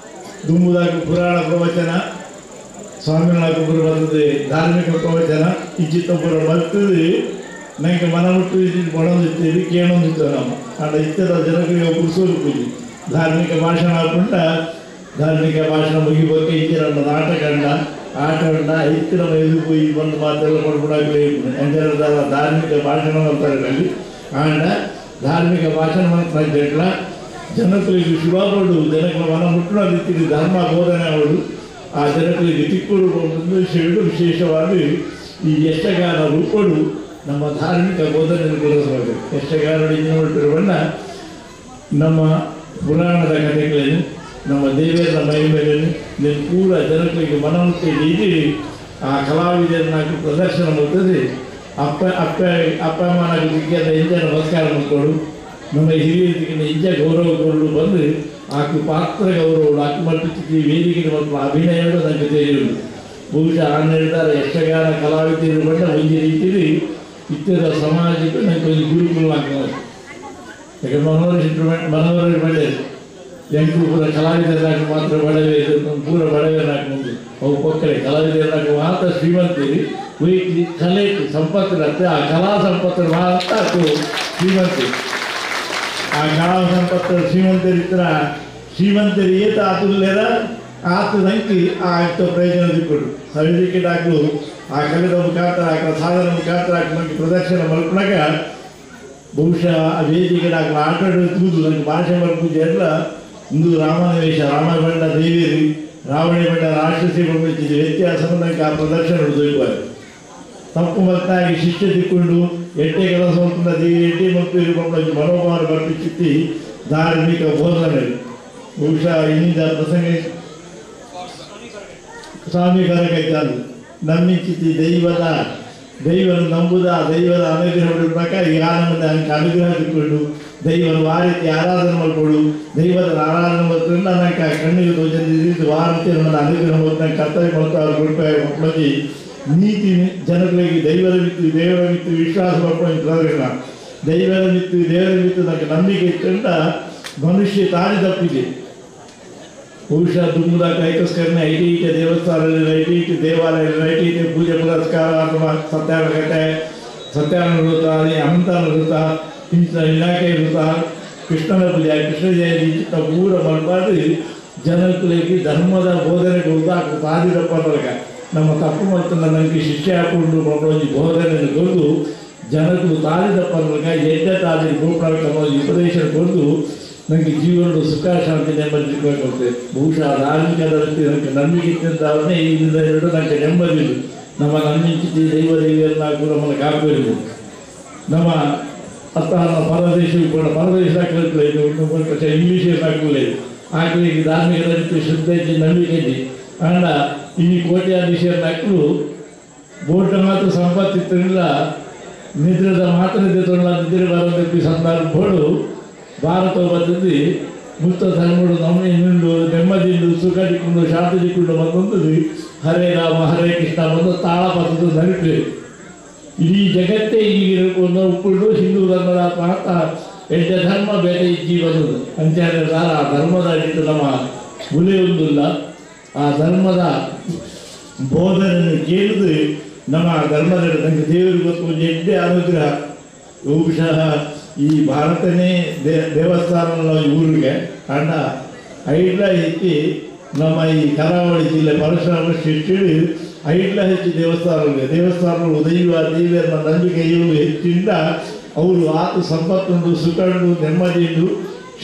ದುಮ್ಮದಾಗ ಪುರಾಣ ಪ್ರವಚನ ಸ್ವಾಮಿಗಳಾಗೊಬ್ಬರು ಬರ್ತದೆ ಧಾರ್ಮಿಕ ಪ್ರವಚನ ಇಚ್ಚಿತ್ತೊಬ್ಬರು ಬರ್ತದೆ ನನಗೆ ಮನ ಮುಟ್ಟು ಕೊಡೋದಿರ್ತೀವಿ ಕೇಳೋದಿರ್ತೇವೆ. ನಮ್ಮ ಆಡ ಇತರ ಜನಗಳಿಗೆ ಒಬ್ಬರು ಪೂಜೆ ಧಾರ್ಮಿಕ ಭಾಷಣ ಹಾಕೊಂಡ ಧಾರ್ಮಿಕ ಭಾಷಣ ಮುಗಿಬೇಕು ಇಚ್ಚಿನ ನಾಟಕ ಆಟ ಉಂಡ ಇತ್ತಿನ ಎದುರು ಹೋಗಿ ಬಂದು ಮಾತೆಲ್ಲ ಕೊಡ್ಬಿಡಾಗಲೇ ಎಂಜರ ಧಾರ್ಮಿಕ ಭಾಷಣ ಮಾಡ್ತಾರೆ. ಆಂಡ ಧಾರ್ಮಿಕ ಭಾಷಣ ಮಾಡ್ತಾ ಜನಗಳಿಗೆ ಶುಭಾಪಡು ಜನಗಳ ಮನ ಮುಟ್ಟಿನ ರೀತಿಯಲ್ಲಿ ಧರ್ಮ ಬೋಧನೆ ಅವಳು ಆ ಜನಗಳಿಗೆ ತಿಕ್ಕುಡು ವಿಷಯಗಳು ವಿಶೇಷವಾಗಿ ಈ ಯಕ್ಷಗಾನ ರೂಪಡು ನಮ್ಮ ಧಾರ್ಮಿಕ ಬೋಧನೆಯನ್ನು ಗುರುತಿಸಬೇಕು. ಯಕ್ಷಗಾನ ನೋಡ್ತಿರುವನ್ನ ನಮ್ಮ ಪುರಾಣದ ಕಥೆಗಳನ್ನು ನಮ್ಮ ದೇವರ ಮಹಿಮೆಯನ್ನು ನೀವು ಪೂರ ಜನಗಳಿಗೆ ಮನವೊತ್ತೆ ನೀಡಿ ಆ ಕಲಾವಿದರನ್ನಾಗಿ ಪ್ರದರ್ಶನ ಮಾಡ್ತದೆ. ಅಪ್ಪ ಅಮ್ಮನಾಗಿ ವಿಜ್ಞಾನ ಎಂಜ ನಮಸ್ಕಾರ ಮಾಡ್ಕೊಂಡು ನಮ್ಮ ಹಿರಿಯರಿಗೆ ನಿಜ ಗೌರವಗಳು ಬಂದು ಆಕೆ ಪಾತ್ರ ಗೌರವಗಳು ಆಕೆ ಮಟ್ಟಿಗೆ ವೇದಿಕೆ ಮತ್ತು ಅಭಿನಯಗಳು ನನಗೆ ತಿಳಿಯುವುದು. ಬಹುಶಃ ನಾನು ಹೇಳ್ತಾರೆ ಯಕ್ಷಗಾನ ಕಲಾವಿದರು ಬಂದ ಒಂದು ರೀತಿಯಲ್ಲಿ ಇತರ ಸಮಾಜಕ್ಕೆ ನನಗೆ ಒಂದು ಗುರುಕುಲ ಆಗ್ತದೆ. ಯಾಕಂದ್ರೆ ಮನೋರಂಜನೆ ಒಳ್ಳೆಯದು. ಎಂಟು ಪೂರ ಕಲಾವಿದರಾಗಿ ಮಾತ್ರ ಬಡವೆ ಪೂರ ಬಡವರಾಗಿ ಅವು ಪಕ್ಕಡೆ ಕಲಾವಿದರಾಗಿ ಮಾತ್ರ ಶ್ರೀಮಂತರಿ ವೈಕಿ ಕಲೆ ಸಂಪತ್ತಿರತ್ತೆ. ಆ ಕಲಾ ಸಂಪತ್ತರ ಮಾತ್ರ ಅದು ಶ್ರೀಮಂತಿ. ಆ ಕಲಾ ಸಂಪತ್ತರ ಶ್ರೀಮಂತರಿತ್ರ ಶ್ರೀಮಂತರು ಏತ ಅತುಲ್ಯರ ಆತ ನಂಕಿ ಆ ಆಗ್ತ ಪ್ರಯೋಜನ ತಿಳ್ಕೊಂಡು ಸರ್ಟಿಫಿಕೇಟ್ ಹಾಕಲು ಆ ಕಲೆದ ಮುಖಾಂತರ ಆ ಸಾಧನ ಮುಖಾಂತರ ನಮಗೆ ಪ್ರದರ್ಶನ ಮಲ್ಪನಾಗ ಬಹುಶಃ ಆ ವೇದಿಕೆ ಆಟಾಡೋದು ತೂದು ನನಗೆ ಭಾಷೆ ಮಲ್ಪೂಜೆ ಎಲ್ಲ ಇಂದು ರಾಮನ ವೇಷ ರಾಮ ಬಂಡ ದೇವಿಯರು ರಾವಣಿ ಬಂಡ ರಾಕ್ಷಸಿ ಬಂದಿದ್ದ ವ್ಯತ್ಯಾಸ ನನಗೆ ಆ ಪ್ರದರ್ಶನ ದೊರೆಯುವಾಗ ತಪ್ಪು ಮತ್ತಾಗಿ ಶಿಷ್ಯ ತಿಕ್ಕೊಂಡು ಎಟ್ಟೆ ಕೆಲಸ ಹೋಗ್ತಂದ ದೇವಿ ಎಟ್ಟೆ ಮತ್ತು ಮನೋಭಾವ ಬರ್ಪಿಚ್ಚಿ ಧಾರ್ಮಿಕ ಬೋಧನೆ ಬಹುಶಃ ಇನ್ನಿಂದ ಪ್ರಸಂಗ ಸ್ವಾಮಿ ಕರಕೈತಾನು ನಮ್ಮಿಚ್ಚಿತಿ ದೈವನ ನಂಬುದ ದೈವದ ಅನುಗ್ರಹ ಪ್ರಕಾರ ಈ ಆನಂದ ನನಗೆ ಅನುಗ್ರಹ ತಿಳ್ಕೊಂಡು ದೈವನ ವಾರತಿ ಆರಾಧನೆ ಮಾಡ್ಕೊಳ್ಳು ದೈವದ ಆರಾಧನೆ ಮಾಡ್ಕೊಂಡು ನನಗೆ ಕಣ್ಣಿಗೆ ತೋಚಂದಿದ್ದು ವಾರತಿ ನನ್ನ ಅನುಗ್ರಹ ಮತ್ತು ನನ್ನ ಕರ್ತವ್ಯ ಮಾಡ್ತಾರೆ ಮಕ್ಕಳಿಗೆ ನೀತಿ ಜನಗಳಿಗೆ ದೇವರ ಮಿತ್ತು ವಿಶ್ವಾಸ ಮಾಡ್ಕೊಂಡು ಪ್ರದರ್ಶನ ದೈವದ ಮಿತ್ತು ದೇವರ ಮಿತ್ತು ನನಗೆ ನಂಬಿಕೆ ಇಟ್ಟಂತ ಮನುಷ್ಯ ತಾಳಿ ತಪ್ಪಿದೆ. ಬಹುಶಃ ದುಮ್ಮದ ಕೈಕಸ್ಕರಣ ಐಟೀಟೆ ದೇವಸ್ಥಾನದಲ್ಲಿ ಐಟೀಟೆ ದೇವಾಲಯದಲ್ಲಿ ಐಟೀಟೆ ಪೂಜೆ ಪುರಸ್ಕಾರ ಅಥವಾ ಸತ್ಯಾನ ವೃತ ಅನಂತಾನ ವೃತ ಇಂಥ ಇಲಾಖೆ ವೃತ ಕೃಷ್ಣನ ಪೂಜೆ ಕೃಷ್ಣ ಜಯಂತಿ ಪೂರ ಮಾಡಬಾರ್ದು ಜನಗಳಿಗೆ ಧರ್ಮದ ಬೋಧನೆ ಕೊಡ್ದು ತಾದಿರಪ್ಪ ಅನ್ನೋಗ ನಮ್ಮ ತಪ್ಪು ಮತ್ತು ನನಗೆ ಶಿಕ್ಷೆ ಹಾಕೊಂಡು ಒಂದು ಬೋಧನೆಯನ್ನು ಕೊಟ್ಟು ಜನಗಳು ತಾದಿರಪ್ಪ ಅನ್ನೋಗ ಎಡ್ಡ ತಾದಿ ಗೋಪಾಲಕ ಉಪದೇಶ ಕೊಟ್ಟು ನನಗೆ ಜೀವನದ ಸುಖ ಶಾಂತಿ ನೆಮ್ಮದಿ ಸಿಗಬೇಕಾಗುತ್ತೆ. ಬಹುಶಃ ಧಾರ್ಮಿಕ ವ್ಯಕ್ತಿ ನನಗೆ ನಂಬಿಕೆ ಇದ್ದಂಥವನ್ನೇ ಇದರಿಂದ ಎರಡು ನನಗೆ ನೆಮ್ಮದಿಲ್ಲ. ನಮ್ಮ ನಂಬಿಕೆ ದೈವ ದೇವಿಯನ್ನ ಕೂಡ ನಮ್ಮನ್ನು ಕಾಪಾಡಿದ್ರು. ನಮ್ಮ ಅತ್ತ ಪರದೇಶವು ಕೂಡ ಪರದೇಶ ಹಾಕಲಿಲ್ಲ ಇಂಗ್ಲೀಷ್ ಹಾಕಲಿಲ್ಲ ಹಾಕಲಿ ಧಾರ್ಮಿಕ ವ್ಯಕ್ತಿ ಶ್ರದ್ಧೆ ಇದ್ದು ನಂಬಿಕೆ ಇದ್ದು ಅಂಡ ಈ ಕೋಟ್ಯಾಧೀಶರ ಹಾಕಲು ಬೋಟ ಮಾತ್ರ ಸಂಪತ್ತಿದ್ದರಿಂದ ನಿದ್ರದ ಮಾತ್ರ ನಿದ್ರೆ ಬರೋದಕ್ಕೆ ಸಂದರ್ಭಗಳು ಭಾರತ ಬಂದಿದ್ದು ಮುಕ್ತ ಧರ್ಮಗಳು ನಮ್ಮನೆ ನಿಂಡು ನೆಮ್ಮದಿಯಿಂದ ಸುಖ ತಿಕ್ಕೊಂಡು ಶಾಂತಿ ತಿಕ್ಕೊಂಡು ಬಂದದ್ದು ಹರೇ ರಾಮ ಹರೇ ಕೃಷ್ಣ ಬಂದು ತಾಳ ಪದ್ಧತಿ ನಡಿತು. ಇಡೀ ಜಗತ್ತೇ ಈಗ ಉಪ್ಪಿಟ್ಟು ಹಿಂದೂ ಧರ್ಮದ ಮಾತ್ರ ಎಡ್ಡ ಧರ್ಮ ಬೇರೆ ಇಜ್ಜಿ ಬಂದದ್ದು ಅಂಚೆ ಆ ಧರ್ಮದ ಹಿಡಿದು ನಮ್ಮ ಉಳಿಯುವುದಿಲ್ಲ. ಆ ಧರ್ಮದ ಬೋಧನೆಯನ್ನು ಕೇಳಿದು ನಮ್ಮ ಧರ್ಮದ ನನಗೆ ದೇವರಿಗೆ ಗೊತ್ತು ಎಡ್ಡೆ ಅನುಗ್ರಹ. ಬಹುಶಃ ಈ ಭಾರತನೇ ದೇವಸ್ಥಾನ ಊರಿಗೆ ಅಣ್ಣ ಐಡ್ಲ ಹೆಚ್ಚಿ ನಮ್ಮ ಈ ಕರಾವಳಿ ಜಿಲ್ಲೆ ಪರಶುರಾಮ ಶಿಷ್ಯರು ಐಡ್ಲ ಹೆಚ್ಚಿ ದೇವಸ್ಥಾನಗಳು ದೇವಿಯರ ನಂಬಿಕೆ ಇವರು ಹೆಚ್ಚಿಂದ ಅವರು ಆತ ಸಂಪತ್ತುಂಡು ಸುಖಂಡು ನೆಮ್ಮದಿಯುಂಡು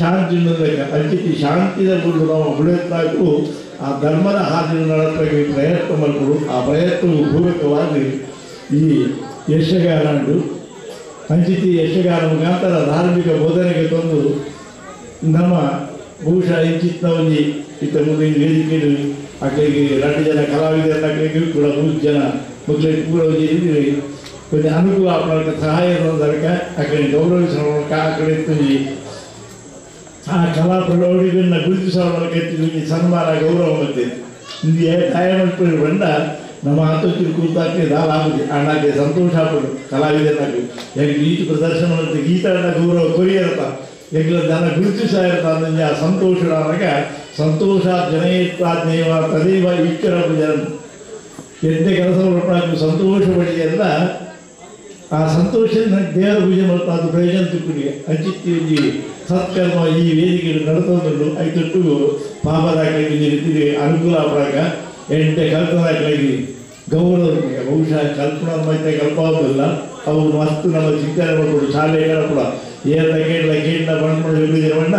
ಶಾಂತಿಯುಂಡು ಅಂಚಿತಿ ಶಾಂತಿದ ಗುಂಡು ನಾವು ಉಳಿಯತ್ತಾಗೂ ಆ ಧರ್ಮದ ಹಾದಿಯನ್ನು ನಡೆಸೋಕೆ ಪ್ರಯತ್ನ ಮಾಡಿಕೊಡು. ಆ ಪ್ರಯತ್ನವು ಪೂರಕವಾಗಿ ಈ ಯಕ್ಷಗಾನ ಉಂಟು. ಅಂಚಿತಿ ಯಕ್ಷಗಾನ ಮುಖಾಂತರ ಧಾರ್ಮಿಕ ಬೋಧನೆಗೆ ತಂದು ನಮ್ಮ ಬಹುಶಃ ಇಂಚಿತ್ನ ಒಂದು ಇತ್ತ ಮುಂದೆ ವೇದಿಕೆಯಲ್ಲಿ ಅಕ್ಕಳಿಗೆ 2 ಜನ ಕಲಾವಿದರ ಅಕ್ಕಳಿಗೆ ಕೂಡ 3 ಜನ ಮಕ್ಕಳಿಗೆ ಪೂರ ಇದ್ದೀವಿ ಕೊಂಚ ಅನುಕೂಲ ಮಾಡೋಕ್ಕೆ ಸಹಾಯ ಮಾಡೋದಕ್ಕೆ ಅಕ್ಕಳಿಗೆ ಗೌರವಿಸೋ ಆ ಕಡೆ ಆ ಕಲಾ ಪ್ರೌಢಿಗಳನ್ನ ಗುರುತಿಸೋದಕ್ಕೆ ಸನ್ಮಾನ ಗೌರವ ಮತ್ತೆ ಇಂದು ದಯಮಾಡಿ ಬಂದ ನಮ್ಮ ಆತೋಚಿ ಕೂತಾಕೆ ದಾಲಾಗುದು ಅಣ್ಣಕ್ಕೆ ಸಂತೋಷ ಪಡು ಕಲಾವಿದನಾಗಿ ಯಾಕೆ ಗೀತ ಪ್ರದರ್ಶನ ಮಾಡುತ್ತೆ ಗೀತ ಗೌರವ ಕೊರಿಯರ್ತ ಯಾಕೆ ಜನ ಗುರುತಿಸ ಇರ್ತಾನೆ ಆ ಸಂತೋಷ ನನಗೆ ಸಂತೋಷ ಜನೈತ್ವಾಜ್ಞೇವ ತದೇವ ಈಶ್ವರ ಜನ ಎಂದೇ ಕೆಲಸ ಹೊರಟಾಗಿ ಸಂತೋಷ ಪಡಿಯಲ್ಲ. ಆ ಸಂತೋಷದ ನನಗೆ ದೇವರ ಪೂಜೆ ಮಾಡ್ತಾ ಅದು ಪ್ರಯೋಜನ ತಿಳ್ಕೊಂಡಿಗೆ ಅಂಚಿತ್ತಿ ಸತ್ಕರ್ಮ ಈ ವೇದಿಕೆಗಳು ನಡೆಸೋದು ಐತಟ್ಟು ಪಾಪದಾಕಲಿಗೆ ರೀತಿಗೆ ಅನುಕೂಲ ಆದಾಗ ಎಂಟೆ ಕಲ್ಪನಾಕಲಿಗೆ ಗೌರವ ಬಹುಶಃ ಕಲ್ಪನಾ ಮತ್ತೆ ಕಲ್ಪವಿಲ್ಲ ಅವು ಮಸ್ತು ನಮ್ಮ ಚಿಂತನೆ ಮಾಡ್ಕೊಂಡು ಶಾಲೆಗಳ ಕೂಡ ಏನ ಬಂದ್ಕೊಂಡು ಬಂಡ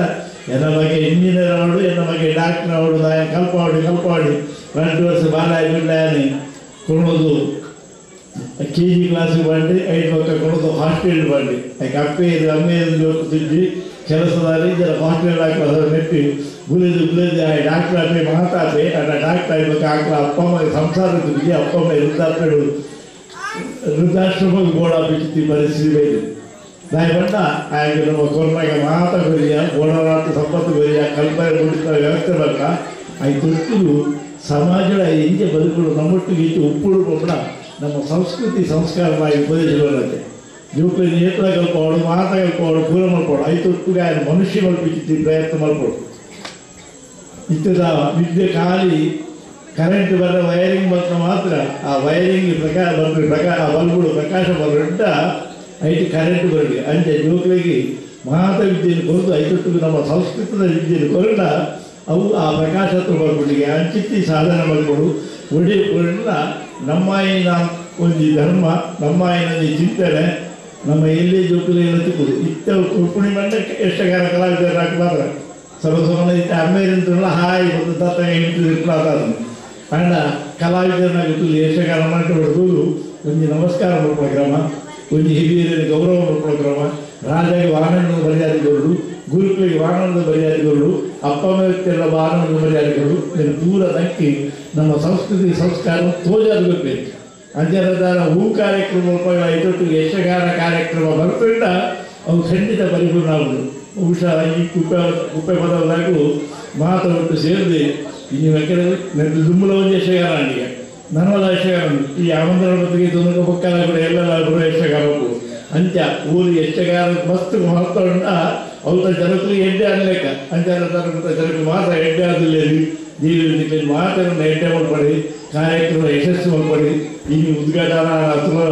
ಎನ್ನ ಬಗ್ಗೆ ಇಂಜಿನಿಯರ್ ಅವಳು ಎನ್ನ ಬಗ್ಗೆ ಡಾಕ್ಟರ್ ಅವಳು ಕಲ್ಪಾಡಿ 2 ವರ್ಷ ಬಾಲಾಯಿ ಬಿಡ್ಲಾಯನಿ ಕೊಡೋದು KG ಕ್ಲಾಸಿಗೆ ಬಂದು 5 ಪಕ್ಕ ಕೊಡೋದು ಹಾಸ್ಟೆಲ್ ಬಂದು ಯಾಕೆ ಅಪ್ಪೆ ಇದು ಅಮ್ಮೆ ತಿದ್ದಿ ಕೆಲಸದಲ್ಲಿ ಜರ ಹಾಸ್ಟೆಲ್ ಹಾಕಿ ನೆಟ್ಟಿ ಗುಳಿದು ಡಾಕ್ಟರ್ ಅಪ್ಪೆ ಮಾತಾಡ್ತೆ ಅಲ್ಲ ಡಾಕ್ಟರ್ ಆಗ್ಬೇಕು ಹಾಕಲ ಅಪ್ಪ ಅಮ್ಮ ಸಂಸಾರ ತಿರುಗಿ ಅಪ್ಪ ಅಮ್ಮ ವೃದ್ಧಾಶ್ರಮಕ್ಕೆ ಗೋಡ ಬಿಚ್ಚಿ ಪರಿಸ್ಥಿತಿ ಬೇರೆ ದಯಬಂಡ ಆಗಿ ನಮ್ಮ ಕೊರೋನಾಗೆ ಮಾತಾ ಬರಿಯ ಓಡಾಟ ಸಂಪತ್ತು ಬರಿಯ ಕಲ್ಪನೆ ಮುಡಿತ ವ್ಯವಸ್ಥೆ ಬರಲ್ಲ ಅದು ತೊಟ್ಟಿಲು ಸಮಾಜದ ಹಿಂಗೆ ಬದುಕಲು ನಮ್ಮೊಟ್ಟಿಗೆ ಹೆಚ್ಚು ಉಪ್ಪುಡು ಕೂಡ ನಮ್ಮ ಸಂಸ್ಕೃತಿ ಸಂಸ್ಕಾರವಾಗಿ ಉಪದೇಶಗಳಂತೆ ಜೋಕಲಿ ನೇತ್ರ ಕಲ್ಪೋಡು ಮಾತಾ ಕಲ್ಪೋಡು ಪೂರ ಮಾಡ್ಕೋಡು ಐದು ತೊಟ್ಟಿಗೆ ఆయన ಮನುಷ್ಯ ಮಲ್ಪಿಸಿ ಪ್ರಯತ್ನ ಮಾಡ್ಕೋಡು ಇತ್ತದ ವಿದ್ಯೆ ಖಾಲಿ ಕರೆಂಟ್ ಬರೋ ವೈರಿಂಗ್ ಬಂದ ಮಾತ್ರ ಆ ವೈರಿಂಗ್ ಪ್ರಕಾಶ ಆ ಬಲ್ಬುಗಳು ಪ್ರಕಾಶ ಬರೋಂಟ ಐದು ಕರೆಂಟ್ ಬರಲಿ ಅಂಚೆ ಜೋಕಲಿಗೆ ಮಾತ ವಿದ್ಯೆಯನ್ನು ಕೊರದು ಐದೊಟ್ಟಿಗೆ ನಮ್ಮ ಸಂಸ್ಕೃತದ ವಿದ್ಯೆಯನ್ನು ಕೊರಡ ಅವು ಆ ಪ್ರಕಾಶತ್ವ ಬರ್ಬಿಟ್ಟಿಗೆ ಅಂಚಿತ್ತಿ ಸಾಧನೆ ಮಾಡ್ಕೊಂಡು ಒಡೆಯಲ್ಲ ನಮ್ಮಾಯಿನ ಒಂದು ಧರ್ಮ ನಮ್ಮಾಯಿನ ಚಿಂತನೆ ನಮ್ಮ ಎಲ್ಲಿ ಜೋಕಲಿ ಎತ್ತಿಕೊಡು ಇತ್ತ ಕುರ್ಪುಣಿ ಮಂಡೆ ಎಷ್ಟಗಾರ ಕಲಾವಿದರು ಮಾತ್ರ ಸರ್ವಸಮನ ಇತ್ತ ಅಮ್ಮೇರಿಂತಲ್ಲ ಹಾಯಿ ಒಂದು ದತ್ತ ಹಿಡಿದು ಅಂಡ ಕಲಾವಿದರನ್ನಾಗಿತ್ತು ಯಶಗಾರ ಮಾಡಿಕೊಂಡು ಒಂದು ನಮಸ್ಕಾರ ಮಾಡ್ಕೊಳ್ಳೋ ಕ್ರಮ ಒಂದು ಹಿರಿಯರಿಗೆ ಗೌರವ ಮಾಡ್ಕೊಳ್ಳೋ ಕ್ರಮ ರಾಜಗೆ ವಾಹನದ ಮರ್ಯಾದೆಗಳು ಗುರುಗಳಿಗೆ ವಾಹನದ ಮರ್ಯಾದೆಗಳು ಅಪ್ಪ ಅಮ್ಮಕ್ಕೆಲ್ಲ ವಾಹನದ ಮರ್ಯಾದೆಗಳು ಇದನ್ನು ದೂರ ನಕ್ಕಿ ನಮ್ಮ ಸಂಸ್ಕೃತಿ ಸಂಸ್ಕಾರ ತೋಜಾಗಬೇಕು ಅಂಜನದಾರ ಹೂ ಕಾರ್ಯಕ್ರಮ ಇದೊಟ್ಟಿಗೆ ಯಶಗಾರ ಕಾರ್ಯಕ್ರಮ ಬರ್ತಂಡ ಅವು ಖಂಡಿತ ಪರಿಪೂರ್ಣ ಆಗುವುದು ಬಹುಶಃ ಈ ಕುಪ್ಪೆ ಪದವದಾಗೂ ಮಾತಾಡ್ಬಿಟ್ಟು ಸೇರಿದೆ ಇನ್ನು ಬೇಕಾದ್ರೆ ದುಂಬುಲ ಒಂದು ಯಶಗಾರ ಅಂಡಿಗೆ ನನ್ನಲ್ಲ ಯಶಗಾರ ಈ ಆಮಂತ್ರಣ ಬತ್ತಿಗೆ ತುಮಕ ಪಕ್ಕದ ಕೂಡ ಎಲ್ಲ ಯಶಗಾರ ಹೋಗುದು ಅಂಚ ಊರು ಯಶಗಾರ ಮಸ್ತ್ ಮಹತ್ವ ಉಂಟ ಅವತ್ತ ಜನಕ್ಕೆ ಎಡ್ಡೆ ಅನ್ಲೇಕ ಅಂಚಾರ ಜನಕ್ಕೆ ಮಾತ್ರ ಎಡ್ಡೆ ಆದಿಲ್ಲ ಜೀವನದಲ್ಲಿ ಮಾತ್ರ ಎಡ್ಡೆ ಮಾಡ್ಕೊಳ್ಳಿ ಕಾರ್ಯಕ್ರಮ ಯಶಸ್ಸು ಮಾಡ್ಕೊಳ್ಳಿ ಈ ಉದ್ಘಾಟನಾ ಅಥವಾ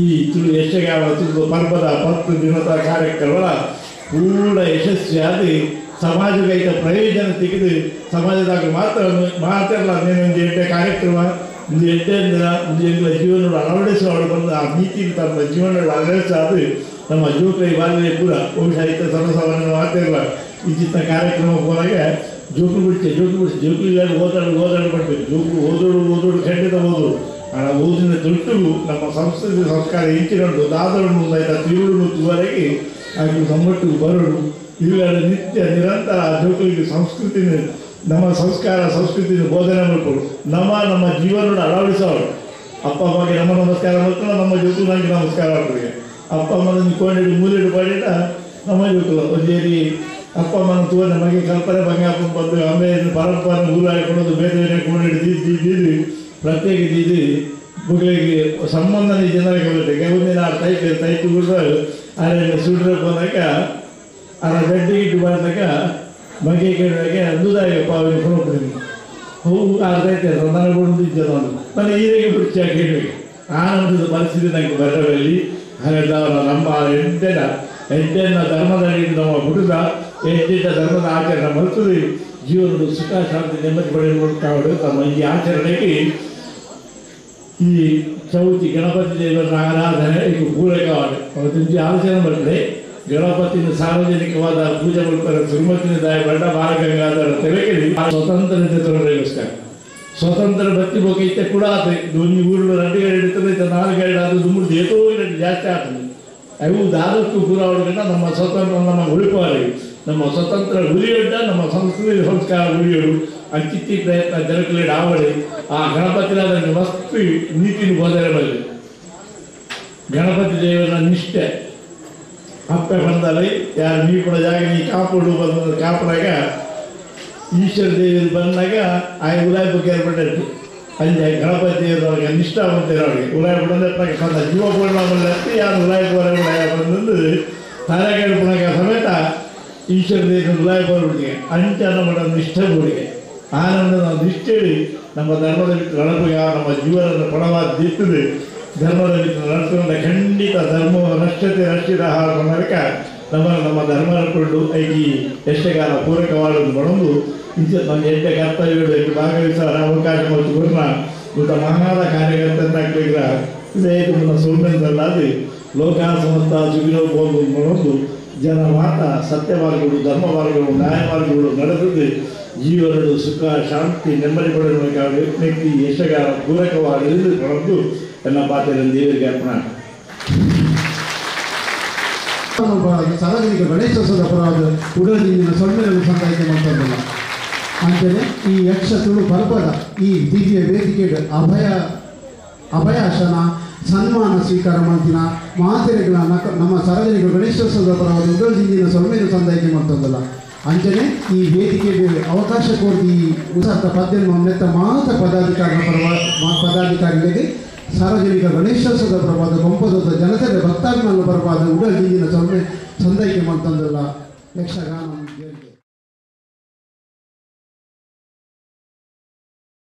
ಈ ತುಳು ಯಶಗಾರ ತುಳು ಪರ್ವದ 10 ದಿನದ ಕಾರ್ಯಕ್ರಮ ಪೂರ್ಣ ಯಶಸ್ವಿಯಾಗಿ ಸಮಾಜಕ್ಕೆ ಪ್ರಯೋಜನ ತೆಗೆದು ಸಮಾಜದಾಗ ಮಾತ್ರಲ್ಲ ಒಂದು ಎಡ್ಡೆ ಕಾರ್ಯಕ್ರಮ ಒಂದು ಎಡ್ಡೆ ದಿನ ಒಂದು ಎಂಗಳ ಜೀವನ ಅಳವಡಿಸುವಳು ಬಂದು ಆ ನೀತಿ ತಮ್ಮ ಜೀವನ ಅಳವಡಿಸಾದು ನಮ್ಮ ಜೋಕೈ ಬಾಲ್ಯ ಕೂಡ ಬಹುಶಃ ಇತ್ತ ಸರ್ವಸಾಮಾನ್ಯ ಮಾತಿರಲ್ಲ ಈ ಚಿತ್ತ ಕಾರ್ಯಕ್ರಮ ಹೋದಾಗ ಜೋಕು ಜೋಕು ಇಲ್ಲ ಓದಾಡು ಮಾಡಬೇಕು ಜೋಕು ಓದೋಡು ಖಂಡಿತ ಓದೋಡು ಆ ಓದಿನ ತೊಟ್ಟು ನಮ್ಮ ಸಂಸ್ಕೃತಿ ಸಂಸ್ಕಾರ ಇಂಚಿನೊಂದು ದಾದೋಡು ಮುಂದಾಯ್ತು ತಿರುವರೆಗೆ ಹಾಗೆ ನಮ್ಮೊಟ್ಟಿಗೆ ಬರೋಡು ಇವುಗಳ ನಿತ್ಯ ನಿರಂತರ ಜೋಕಲಿಗೆ ಸಂಸ್ಕೃತಿನ ನಮ್ಮ ಸಂಸ್ಕಾರ ಸಂಸ್ಕೃತಿನ ಬೋಧನೆ ಮಾಡ್ಕೊಂಡು ನಮ್ಮ ಜೀವನ ಅಳವಡಿಸೋರು ಅಪ್ಪ ಅಮ್ಮಗೆ ನಮ್ಮ ನಮಸ್ಕಾರ ಮಾಡ್ಕೊಂಡು ನಮ್ಮ ಜೋಕು ನನಗೆ ನಮಸ್ಕಾರ ಮಾಡ್ತೀವಿ ಅಪ್ಪ ಅಮ್ಮನ ನಿಂತ್ಕೊಂಡಿದ್ದು ಮೂಲೆಡು ಮಾಡಿದ ನಮ್ಮ ಜೋಕುಲ ಒಂದೇರಿ ಅಪ್ಪ ಅಮ್ಮನ ತೋ ನಮಗೆ ಕಲ್ಪನೆ ಭಂಗ ಹಾಕೊಂಡು ಬಂದು ಆಮೇಲೆ ಪರಂಪರೆ ಊರಾಡಿಕೊಳ್ಳೋದು ಬೇರೆ ಬೇರೆ ಕೊಂಡಿದ್ದು ಪ್ರತ್ಯೇಕ ಇದ್ದು ಮಗಳಿಗೆ ಸಂಬಂಧ ಜನರಿಗೆ ಬರುತ್ತೆ ಒಂದಿನ ತೈತು ಬಿಡ್ರು ಅದನ್ನು ಸುಡ್ರೆ ಬಂದಾಗ ಅದರ ಗಡ್ಡೆ ಇಟ್ಟು ಮಾಡಿದಾಗ ಬಗ್ಗೆ ಕೇಳಿದಾಗ ಅಂದುದಾಗಪ್ಪ ಅವನಿಗೆ ಕೊಡ್ತೀನಿ ಹೋಗು ಅರ್ಧೈತೆ ನನಗೆ ಬಂದಿದ್ದೆ ನಾನು ಹೀಗೆ ಬಿಡಿಸಿ ಕೇಳಬೇಕು ಆನಂದದ ಪರಿಸ್ಥಿತಿ ನನಗೆ ಬರದಲ್ಲಿ ಹಾಗಾದ್ರೆ ನಮ್ಮ ಎಂಟೆನ್ನ ಧರ್ಮದಲ್ಲಿ ನಮ್ಮ ಹುಡುಗ ಎಂಟಿನ ಧರ್ಮದ ಆಚರಣೆ ಬರ್ತದೆ ಜೀವನದ ಸುಖ ಶಾಂತಿ ನೆಮ್ಮದಿ ಪಡೆದುಕೊಳ್ಳುತ್ತಾ ತಮ್ಮ ಈ ಆಚರಣೆಗೆ ಈ ಚೌತಿ ಗಣಪತಿ ದೇವರ ಆರಾಧನೆ ಇದು ಪೂರಕವಾದ ಅವತ್ತಿನ ಆಲೋಚನೆ ಬರ್ತದೆ ಗಣಪತಿನ ಸಾರ್ವಜನಿಕವಾದ ಪೂಜೆ ಮಾಡ್ತಾರೆ ಸುರುಮತಿನ ದಾಯ ಬಂಡ ಬಾಲಗಂಗಾಧರ ತೆಲುಗಿರಿ ಸ್ವತಂತ್ರತೆ ತೊಡಗೋಸ್ಕರ ಸ್ವತಂತ್ರ ಬತ್ತಿ ಬೋಕೈತೆ ಕೂಡ ಆಯ್ತು ಒಂದು ಊರು 2 ಗಾಡಿ ಇಡ್ತದೆ 4 ಗಾಡಿ ಅದು ದುಮ್ಮು ಏತೋ ಜಾಸ್ತಿ ಆಗ್ತದೆ ಅವು ಆದಷ್ಟು ದೂರ ಹೊರಗಂಟ ನಮ್ಮ ಸ್ವತಂತ್ರ ನಮ್ಮ ಉಳಿಪಾರಿ ನಮ್ಮ ಸ್ವತಂತ್ರ ಉಳಿಯೊಡ್ಡ ನಮ್ಮ ಸಂಸ್ಕೃತಿ ಸಂಸ್ಕಾರ ಉಳಿಯೋರು ಅಂಕಿತ್ತಿ ಪ್ರಯತ್ನ ಜನಕಲಿ ಆವಡಿ ಆ ಗಣಪತಿನ ಅದನ್ನು ಮಸ್ತು ನೀತಿನ ಬೋಧನೆ ಬರಲಿ ಗಣಪತಿ ದೇವರ ನಿಷ್ಠೆ ಅಪ್ಪೆ ಬಂದಲ್ಲಿ ಯಾರು ನೀ ಕೂಡ ಜಾಗ ನೀ ಕಾಪಾಡು ಬಂದ ಕಾಪಾಡಾಗ ಈಶ್ವರ ದೇವರು ಬಂದಾಗ ಆ ಉಲಾಯ ಬಗ್ಗೆ ಏರ್ಪಟ್ಟು ಅಲ್ಲಿ ಗಣಪತಿ ದೇವರವ್ರಿಗೆ ನಿಷ್ಠಾವಂತಿರೋರಿಗೆ ಉಲಾಯ ಬಿಡೋದ್ರೆ ಸ್ವಂತ ಜೀವ ಪೂರ್ಣಿ ಯಾರು ಉಲಾಯ ಬಂದು ತಾರಾಗೇಡು ಪುಣಗ ಸಮೇತ ಈಶ್ವರ ದೇವರ ಉಲಾಯ ಬರ್ಬಿಟ್ಟಿಗೆ ಅಂಚನ ಮಾಡೋ ನಿಷ್ಠೆ ಊರಿಗೆ ಆನಂದ ನಾವು ನಿಷ್ಠೆಳಿ ನಮ್ಮ ಧರ್ಮದ ಬಿಟ್ಟು ನಡಪುಗ ನಮ್ಮ ಜೀವನದ ಪಣವಾದ ದಿಟ್ಟದೆ ಧರ್ಮದ ಬಿಟ್ಟು ನಡೆಸ್ಕೊಂಡ ಖಂಡಿತ ಧರ್ಮ ನಷ್ಟತೆ ರಕ್ಷಿತ ಹಾಕ ನಮ್ಮ ಧರ್ಮ ನಡ್ಕೊಂಡು ಐಕಿ ಎಷ್ಟೆಗಾಲ ಪೂರಕವಾದದ್ದು ಮಾಡೋದು ಇಂಚ ನಮ್ಮ ಎಂಟೆ ಕರ್ತವ್ಯಗಳು ಇಲ್ಲಿ ಭಾಗವಹಿಸಲು ಅವಕಾಶ ಮತ್ತು ಗುರುನ ಇಂಥ ಮಹಾದ ಕಾರ್ಯಕರ್ತನಾಗ್ಬೇಕ್ರ ಇದೇ ನಮ್ಮ ಸೌಮ್ಯಂತಲ್ಲಾದು ಲೋಕ ಸಮಸ್ತ ಸುಗಿರೋ ಹೋಗುವುದು ಮಾಡೋದು ಜನ ಮಾತ ಸತ್ಯ ಮಾರ್ಗಗಳು ಧರ್ಮ ಮಾರ್ಗಗಳು ನ್ಯಾಯ ಮಾರ್ಗಗಳು ನಡೆದು ಜೀವನದ ಸುಖ ಶಾಂತಿ ನೆಮ್ಮದಿ ಪಡೆಯಬೇಕಾದ ವ್ಯಕ್ತಿ ಯಶಗಾರ ಪೂರಕವಾಗಿ ಇಳಿದುಕೊಂಡು ಎಲ್ಲ ಪಾತ್ರೆಯನ್ನು ದೇವರಿಗೆ ಅರ್ಪಣೆ ಸಾರ್ವಜನಿಕ ಗಣೇಶೋತ್ಸವದ ಪರವಾದ ಉಡಲಿನ ಸೊಳ್ಳೆಗಳನ್ನು ಸಂದಾಯಿಕೆ ಮಾಡ್ತಿಲ್ಲ ಅಂತೆಯೇ ಈ ಯಕ್ಷ ತುಳು ಪರ್ವದ ಈ ದಿವ್ಯ ವೇದಿಕೆಗೆ ಅಭಯಾಸನ ಸನ್ಮಾನ ಸ್ವೀಕಾರ ಮಾಡ್ತಿನ ಮಾತೆರೆಗಳ ನಮ್ಮ ಸಾರ್ವಜನಿಕ ಗಣೇಶೋತ್ಸವದ ಪರವಾದ ಉಡಲ್ಜಿಂದಿನ ಸೊಲ್ಮೇನು ಸಂದಾಯಿಕೆ ಮಾಡ್ತಂದಲ್ಲ ಅಂಚನೆ ಈ ವೇದಿಕೆಗೆ ಅವಕಾಶ ಕೋರಿ ಉಸಾರ್ಥ ಪದ್ಯವನ್ನು ನೆತ್ತ ಪದಾಧಿಕಾರಿಗಳಿಗೆ ಸಾರ್ವಜನಿಕ ಗಣೇಶೋತ್ಸವದ ಪರವಾದ ಕೊಂಪದೋದ ಜನತೆಯ ಭಕ್ತಾಭಿಮಾನ ಪರವಾದ ಉಡಲ್ಜಿಂದಿನ ಸೊಲ್ಮೆ ಸಂದಾಯಿಕೆ ಮಾಡ್ತಂದಲ್ಲ ಯಕ್ಷಗಾನ